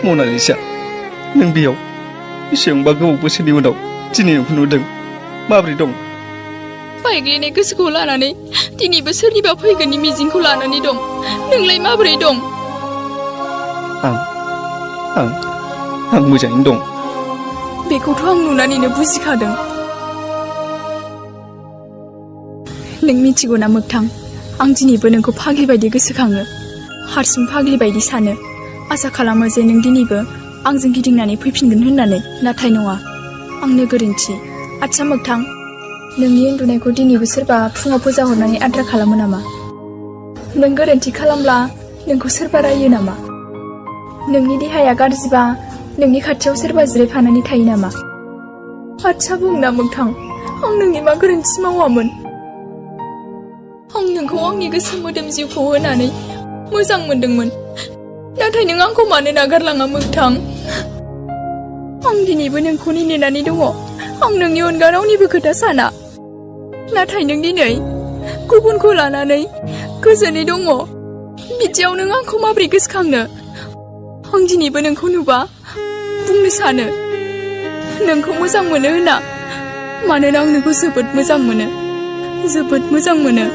मनालिसा नों बेयाव बेसेबांबा गोबाव बोसोरनि उनाव दिनै नोंखौ नुदों माबोरै दं बायग्लिनाय गोसोखौ लानानै दिनैबो सोरनिबा फैगोननि मिजिंखौ लानानै दं नोंलाय माबोरै दं आं मोजाङैनो दं बेखौथ' आं नुनानैनो बुजिखादों नों मिथिगौ ना मोगथां आं दिनैबो नोंखौ फाग्लि बायदि गोसोखाङो हारसिं फाग्लि बायदि सानो आसा खालामो जे नों दिनैबो आंजों गिदिंनानै फैफिनगोन होननानै नाथाय नङा आंनो गोरोन्थि आच्छा मोगथां नोंनि उन्दुनायखौ दिनैबो सोरबा फुङाव फोजा हरनानै आद्रा खालामो नामा नों गोरोन्थि खालामब्ला नोंखौ सोरबा रायो नामा नोंनि देहाया गाज्रिबा नोंनि खाथियाव सोरबा जिरायफानानै थायो नामा आच्छा बुंना मोगथां आं नोंनि मा गोरोन्थि मावामोन आं नोंखौ आंनि गोसो मोदोम जिउखौ होनानै मोजां मोनदोंमोन नाथाय नों आंखौ मानो नागारलाङा मोगथां आं दिनैबो नोंखौनो नेनानै दङ आं नोंनि अनगा रावनिबो खोथा साना नाथाय नों दिनै गुबुनखौ लानानै गोजोनै दङ बिदियाव नों आंखौ माबोरै गोसोखांनो आं दिनैबो नोंखौ नुबा बुंनो सानो नोंखौ मोजां मोनो होनना मानोना आं नोंखौ जोबोद मोजां मोनो